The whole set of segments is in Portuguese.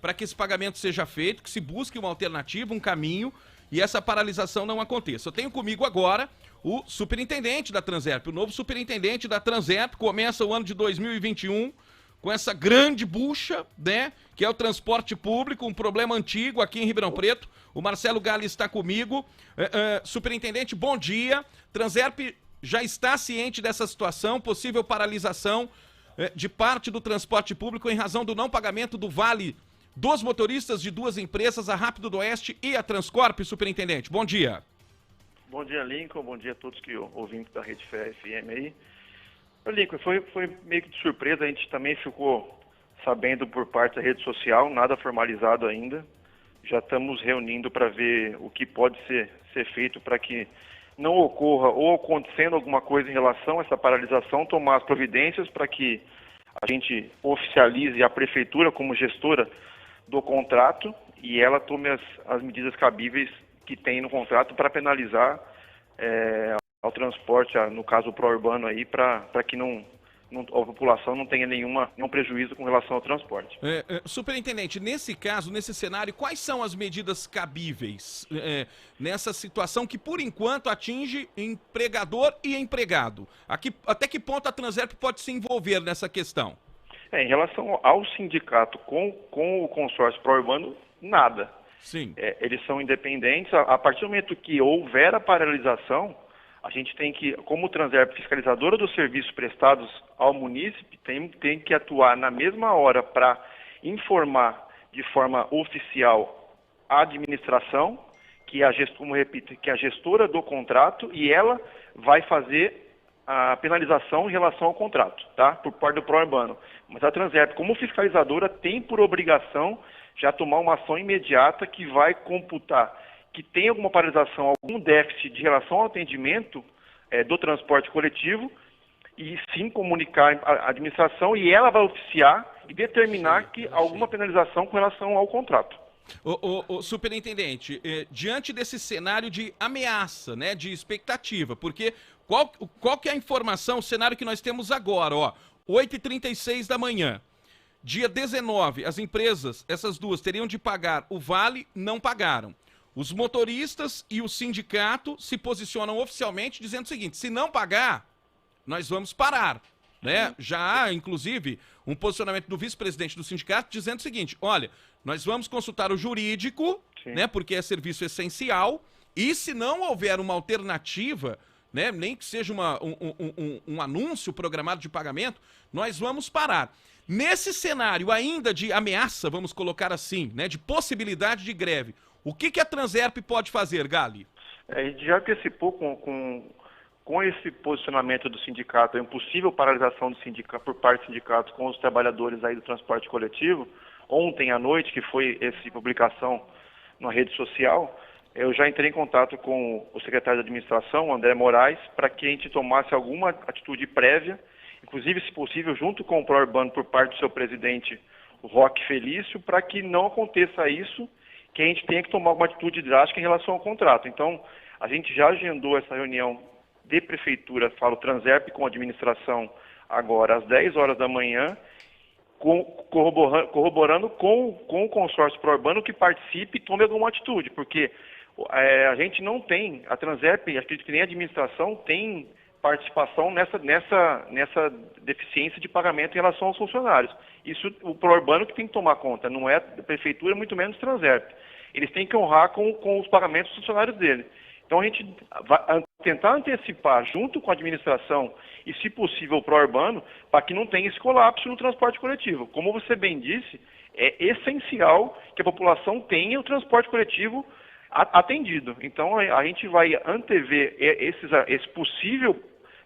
para que esse pagamento seja feito, que se busque uma alternativa, um caminho, e essa paralisação não aconteça. Eu tenho comigo agora o superintendente da Transerp, o novo superintendente da Transerp. Começa o ano de 2021 com essa grande bucha, né, que é o transporte público, um problema antigo aqui em Ribeirão Preto. O Marcelo Galli está comigo. Superintendente, bom dia. Transerp já está ciente dessa situação, possível paralisação de parte do transporte público em razão do não pagamento do vale dos motoristas de duas empresas, a Rápido do Oeste e a Transcorp, superintendente. Bom dia. Bom dia, Lincoln. Bom dia a todos que ouvem da Rede Fé FM aí. Lincoln, foi meio que de surpresa, a gente também ficou sabendo por parte da rede social, nada formalizado ainda. Já estamos reunindo para ver o que pode ser feito para que não ocorra ou acontecendo alguma coisa em relação a essa paralisação, tomar as providências para que a gente oficialize a prefeitura como gestora do contrato e ela tome as medidas cabíveis que tem no contrato para penalizar ao transporte, no caso o pró-urbano aí, para que a população não tenha nenhum prejuízo com relação ao transporte. Superintendente, nesse caso, nesse cenário, quais são as medidas cabíveis nessa situação que, por enquanto, atinge empregador e empregado? Até que ponto a Transerp pode se envolver nessa questão? Em relação ao sindicato com o consórcio pró-urbano, nada. Sim. Eles são independentes. A partir do momento que houver a paralisação, a gente tem que, como Transerp fiscalizadora dos serviços prestados ao munícipe, tem que atuar na mesma hora para informar de forma oficial a administração, que é a gestora do contrato, e ela vai fazer a penalização em relação ao contrato, tá? Por parte do pró-urbano. Mas a Transerp, como fiscalizadora, tem por obrigação já tomar uma ação imediata que vai computar que tem alguma paralisação, algum déficit de relação ao atendimento do transporte coletivo e sim comunicar à administração e ela vai oficiar e determinar que alguma penalização com relação ao contrato. Superintendente, diante desse cenário de ameaça, né, de expectativa, porque qual que é a informação, o cenário que nós temos agora, 8h36 da manhã, dia 19, as empresas, essas duas, teriam de pagar o vale, não pagaram. Os motoristas e o sindicato se posicionam oficialmente dizendo o seguinte: se não pagar, nós vamos parar. Né? Já há, inclusive, um posicionamento do vice-presidente do sindicato dizendo o seguinte: olha, nós vamos consultar o jurídico, né, porque é serviço essencial, e se não houver uma alternativa, né, nem que seja um anúncio programado de pagamento, nós vamos parar. Nesse cenário ainda de ameaça, vamos colocar assim, né, de possibilidade de greve, o que a Transerp pode fazer, Galli? A gente já antecipou com esse posicionamento do sindicato, a impossível paralisação do sindicato, por parte do sindicato com os trabalhadores aí do transporte coletivo. Ontem à noite, que foi essa publicação na rede social, eu já entrei em contato com o secretário de administração, André Moraes, para que a gente tomasse alguma atitude prévia, inclusive, se possível, junto com o pró-urbano por parte do seu presidente, o Roque Felício, para que não aconteça isso, que a gente tenha que tomar alguma atitude drástica em relação ao contrato. Então, a gente já agendou essa reunião de prefeitura, falo Transerp com a administração agora às 10 horas da manhã, corroborando com o consórcio pró-urbano que participe e tome alguma atitude, porque a gente não tem, a Transerp, acredito que nem a administração tem participação nessa deficiência de pagamento em relação aos funcionários. Isso o pró-urbano que tem que tomar conta, não é a prefeitura, muito menos a Transerp. Eles têm que honrar com os pagamentos dos funcionários dele. Então a gente vai tentar antecipar junto com a administração e, se possível, o pró-urbano, para que não tenha esse colapso no transporte coletivo. Como você bem disse, é essencial que a população tenha o transporte coletivo atendido. Então a gente vai antever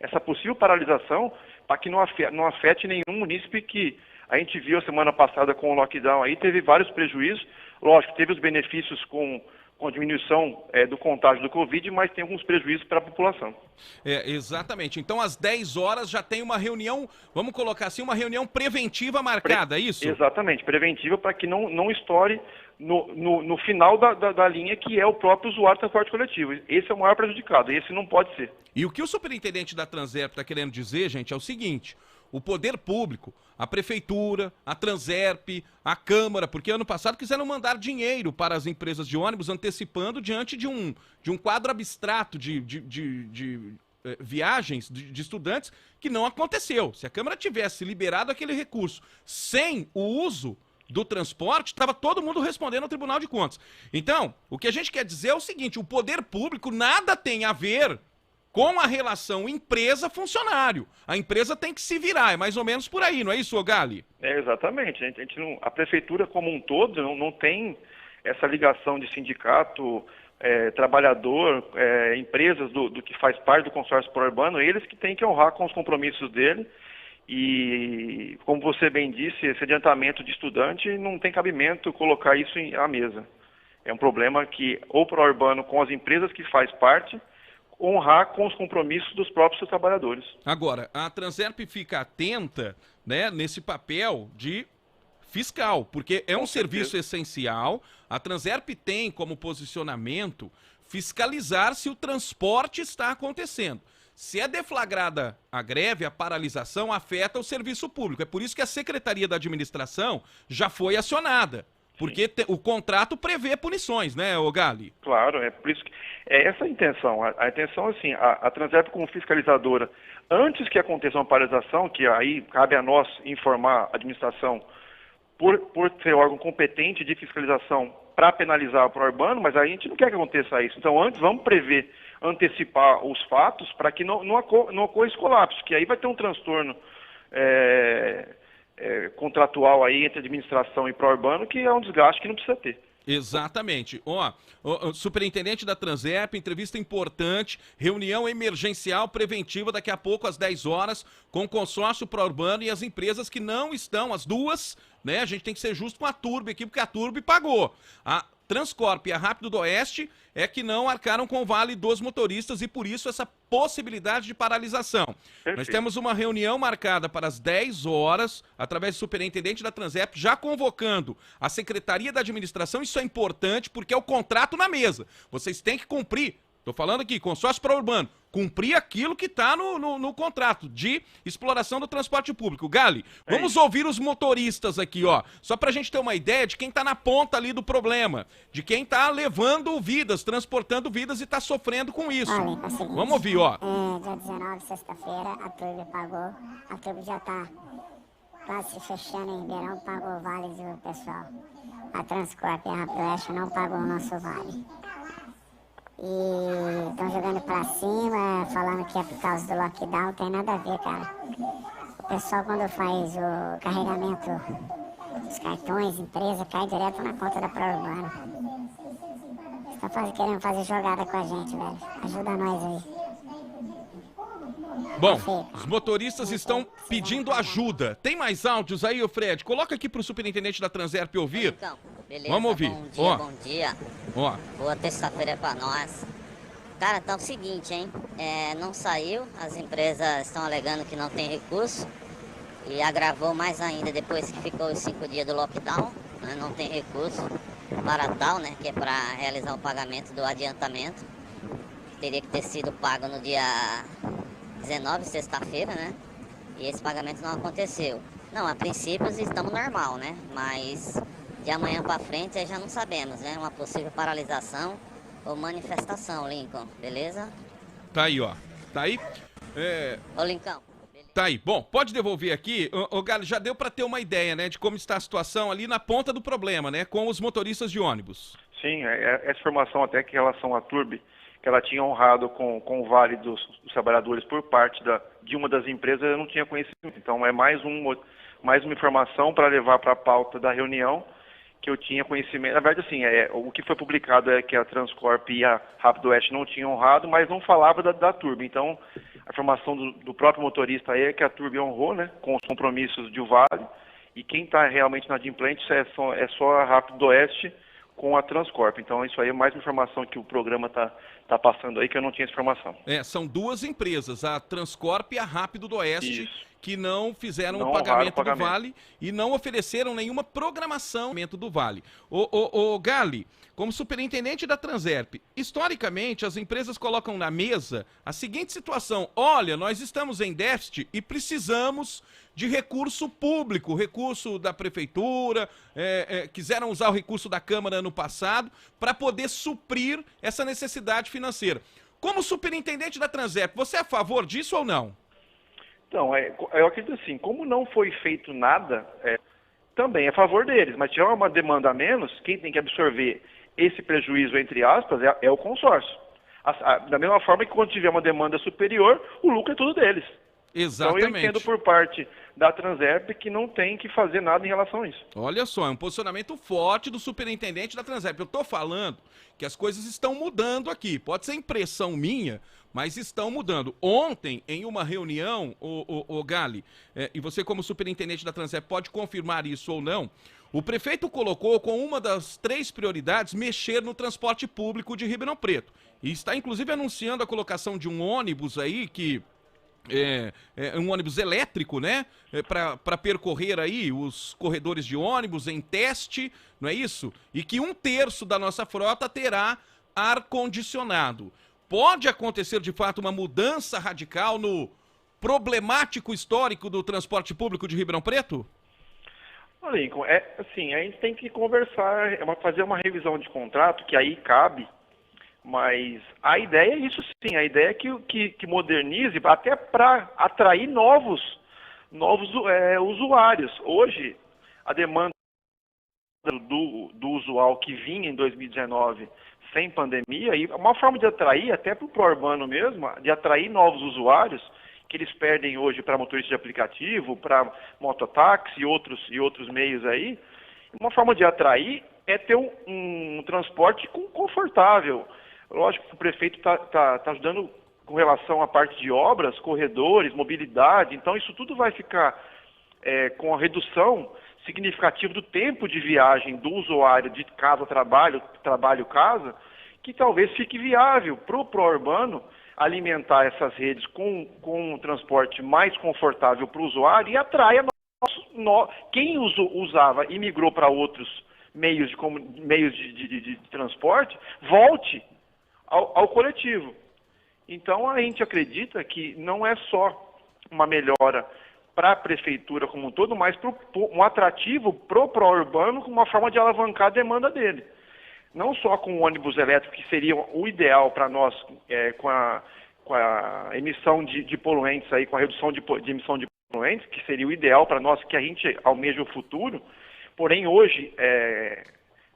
essa possível paralisação para que não afete nenhum munícipe que a gente viu a semana passada com o lockdown aí, teve vários prejuízos. Lógico, teve os benefícios com a diminuição do contágio do Covid, mas tem alguns prejuízos para a população. Exatamente. Então, às 10 horas já tem uma reunião, vamos colocar assim, uma reunião preventiva marcada, é isso? Exatamente, preventiva para que não estoure no final da linha, que é o próprio usuário do transporte coletivo. Esse é o maior prejudicado, esse não pode ser. E o que o superintendente da Transerp está querendo dizer, gente, é o seguinte: o poder público, a prefeitura, a Transerp, a Câmara, porque ano passado quiseram mandar dinheiro para as empresas de ônibus antecipando diante de um quadro abstrato de viagens de estudantes que não aconteceu. Se a Câmara tivesse liberado aquele recurso sem o uso do transporte, estava todo mundo respondendo ao Tribunal de Contas. Então, o que a gente quer dizer é o seguinte, o poder público nada tem a ver com a relação empresa-funcionário. A empresa tem que se virar, é mais ou menos por aí, não é isso, Ogali? Exatamente. A prefeitura como um todo não tem essa ligação de sindicato, trabalhador, empresas do que faz parte do consórcio pró-urbano, eles que têm que honrar com os compromissos dele. E, como você bem disse, esse adiantamento de estudante não tem cabimento colocar isso à mesa. É um problema que o pró-urbano, com as empresas que faz parte, honrar com os compromissos dos próprios trabalhadores. Agora, a Transerp fica atenta, né, nesse papel de fiscal, porque é um serviço essencial. A Transerp tem como posicionamento fiscalizar se o transporte está acontecendo. Se é deflagrada a greve, a paralisação afeta o serviço público. É por isso que a Secretaria da Administração já foi acionada. Porque o contrato prevê punições, né, Ogali? Claro, é por isso que é essa a intenção. A intenção, assim, a Transerp como fiscalizadora, antes que aconteça uma paralisação, que aí cabe a nós informar a administração por ser órgão competente de fiscalização para penalizar o pró-urbano, mas aí a gente não quer que aconteça isso. Então, antes, vamos antecipar os fatos para que não ocorra esse colapso, que aí vai ter um transtorno contratual aí entre administração e pró-urbano, que é um desgaste que não precisa ter. Exatamente. O superintendente da Transerp, entrevista importante, reunião emergencial preventiva daqui a pouco às 10 horas com o consórcio pró-urbano e as empresas que não estão, as duas, né? A gente tem que ser justo com a Turb aqui, porque a Turb pagou. A Transcorp e a Rápido do Oeste é que não arcaram com o vale dos motoristas e por isso essa possibilidade de paralisação. Perfeito. Nós temos uma reunião marcada para as 10 horas, através do superintendente da Transerp, já convocando a Secretaria da Administração. Isso é importante porque é o contrato na mesa. Vocês têm que cumprir. Estou falando aqui, consórcio pró-urbano, cumprir aquilo que está no contrato de exploração do transporte público. Gali, vamos ouvir os motoristas aqui, ó, só para a gente ter uma ideia de quem está na ponta ali do problema, de quem está levando vidas, transportando vidas e está sofrendo com isso. Olha, é o seguinte, vamos ouvir, ó. Dia 19, sexta-feira, a Turb pagou, a Turb já está quase se fechando em Ribeirão, pagou o vale do pessoal. A Transcorp e a Rápido Oeste não pagou o nosso vale. E estão jogando pra cima, falando que é por causa do lockdown, não tem nada a ver, cara. O pessoal quando faz o carregamento dos cartões, empresa, cai direto na conta da pró-urbana. Estão querendo fazer jogada com a gente, velho. Ajuda nós aí. Bom, os motoristas estão pedindo ajuda. Tem mais áudios aí, ô Fred? Coloca aqui pro superintendente da Transerp ouvir. Então, beleza, vamos ouvir. Bom dia, bom dia. Ó. Boa terça-feira pra nós. Cara, então é o seguinte, hein? Não saiu, as empresas estão alegando que não tem recurso. E agravou mais ainda depois que ficou os 5 dias do lockdown. Né? Não tem recurso para tal, né? Que é para realizar o pagamento do adiantamento. Teria que ter sido pago no dia 19, sexta-feira, né? E esse pagamento não aconteceu. Não, a princípio estamos normal, né? Mas de amanhã para frente aí já não sabemos, né? Uma possível paralisação ou manifestação, Lincoln, beleza? Tá aí, ó. Tá aí. Ô, Lincoln. Tá aí. Bom, pode devolver aqui. Ô, Gali, já deu para ter uma ideia, né? De como está a situação ali na ponta do problema, né? Com os motoristas de ônibus. Sim, essa informação até que em relação à Turb, que ela tinha honrado com o vale dos trabalhadores por parte de uma das empresas, eu não tinha conhecimento. Então é mais uma informação para levar para a pauta da reunião que eu tinha conhecimento. Na verdade, assim, o que foi publicado é que a Transcorp e a Rápido Oeste não tinham honrado, mas não falava da Turb. Então, a informação do próprio motorista aí é que a Turb honrou, né, com os compromissos de vale, e quem está realmente na adimplente é só a Rápido Oeste com a Transcorp. Então, isso aí é mais uma informação que o programa está passando aí, que eu não tinha essa informação. São duas empresas, a Transcorp e a Rápido do Oeste, isso. que não fizeram Não o honraram pagamento o pagamento. do Vale e não ofereceram nenhuma programação do Vale. Ô Gali, como superintendente da Transerp, historicamente as empresas colocam na mesa a seguinte situação: olha, nós estamos em déficit e precisamos de recurso público, recurso da prefeitura, quiseram usar o recurso da Câmara no passado para poder suprir essa necessidade financeira. Como superintendente da Transerp, você é a favor disso ou não? Então, eu acredito assim, como não foi feito nada, também é a favor deles, mas se tiver uma demanda a menos, quem tem que absorver esse prejuízo, entre aspas, é o consórcio. Da mesma forma que quando tiver uma demanda superior, o lucro é tudo deles. Exatamente. Então eu entendo por parte da Transerp que não tem que fazer nada em relação a isso. Olha só, é um posicionamento forte do superintendente da Transerp. Eu tô falando que as coisas estão mudando aqui. Pode ser impressão minha, mas estão mudando. Ontem, em uma reunião, o Gali, e você como superintendente da Transerp pode confirmar isso ou não, o prefeito colocou com uma das 3 prioridades mexer no transporte público de Ribeirão Preto. E está inclusive anunciando a colocação de um ônibus aí que... um ônibus elétrico, né? Para percorrer aí os corredores de ônibus em teste, não é isso? E que 1/3 da nossa frota terá ar-condicionado. Pode acontecer, de fato, uma mudança radical no problemático histórico do transporte público de Ribeirão Preto? Olha, Lincoln, assim, a gente tem que conversar, fazer uma revisão de contrato, que aí cabe. Mas a ideia é isso sim, a ideia é que modernize até para atrair novos usuários. Hoje, a demanda do usual que vinha em 2019 sem pandemia, e uma forma de atrair, até para o pró-urbano mesmo, de atrair novos usuários, que eles perdem hoje para motorista de aplicativo, para mototáxi e outros meios aí, uma forma de atrair é ter um transporte confortável. Lógico que o prefeito está ajudando com relação à parte de obras, corredores, mobilidade, então isso tudo vai ficar com a redução significativa do tempo de viagem do usuário de casa-trabalho, trabalho-casa, que talvez fique viável para o pró-urbano alimentar essas redes com um transporte mais confortável para o usuário e atraia quem usava e migrou para outros meios de transporte, volte ao coletivo. Então a gente acredita que não é só uma melhora para a prefeitura como um todo, mas um atrativo para o pró-urbano como uma forma de alavancar a demanda dele. Não só com o ônibus elétrico, que seria o ideal para nós, com a emissão de poluentes, aí, com a redução de emissão de poluentes, que seria o ideal para nós, que a gente almeja o futuro, porém hoje é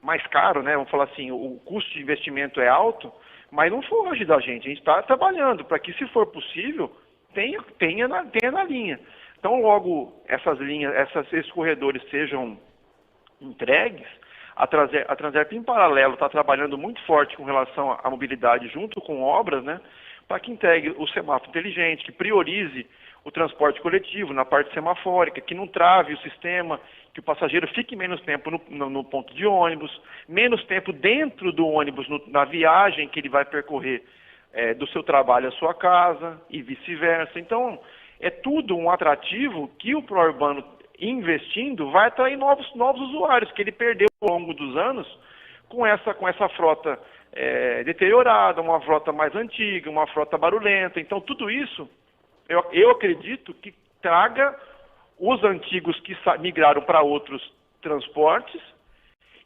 mais caro, né? Vamos falar assim, o custo de investimento é alto, mas não foge da gente. A gente está trabalhando para que, se for possível, tenha na linha. Então, logo essas linhas, esses corredores sejam entregues, a Transerp, em paralelo, está trabalhando muito forte com relação à mobilidade junto com obras, né, para que entregue o semáforo inteligente, que priorize o transporte coletivo na parte semafórica, que não trave o sistema, que o passageiro fique menos tempo no ponto de ônibus, menos tempo dentro do ônibus na viagem que ele vai percorrer do seu trabalho à sua casa e vice-versa. Então, é tudo um atrativo que o pró-urbano, investindo, vai atrair novos usuários, que ele perdeu ao longo dos anos com essa frota deteriorada, uma frota mais antiga, uma frota barulhenta. Então, tudo isso, eu acredito que traga os antigos que migraram para outros transportes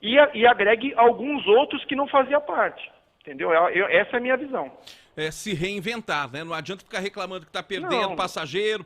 e agregue alguns outros que não faziam parte. Entendeu? Essa é a minha visão. Se reinventar, né? Não adianta ficar reclamando que está perdendo passageiro,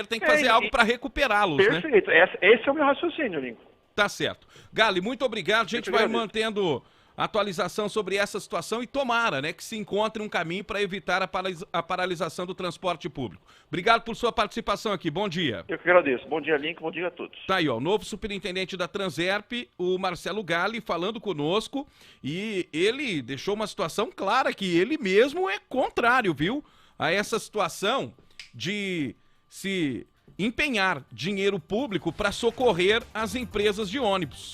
tem que fazer algo para recuperá-los, né? Perfeito. Esse é o meu raciocínio, Lincoln. Tá certo. Gali, muito obrigado. A gente vai mantendo atualização sobre essa situação e tomara, né, que se encontre um caminho para evitar a paralisação do transporte público. Obrigado por sua participação aqui. Bom dia. Eu que agradeço. Bom dia, Lincoln. Bom dia a todos. Tá aí, ó, o novo superintendente da Transerp, o Marcelo Gali, falando conosco, e ele deixou uma situação clara que ele mesmo é contrário, viu, a essa situação de se empenhar dinheiro público para socorrer as empresas de ônibus.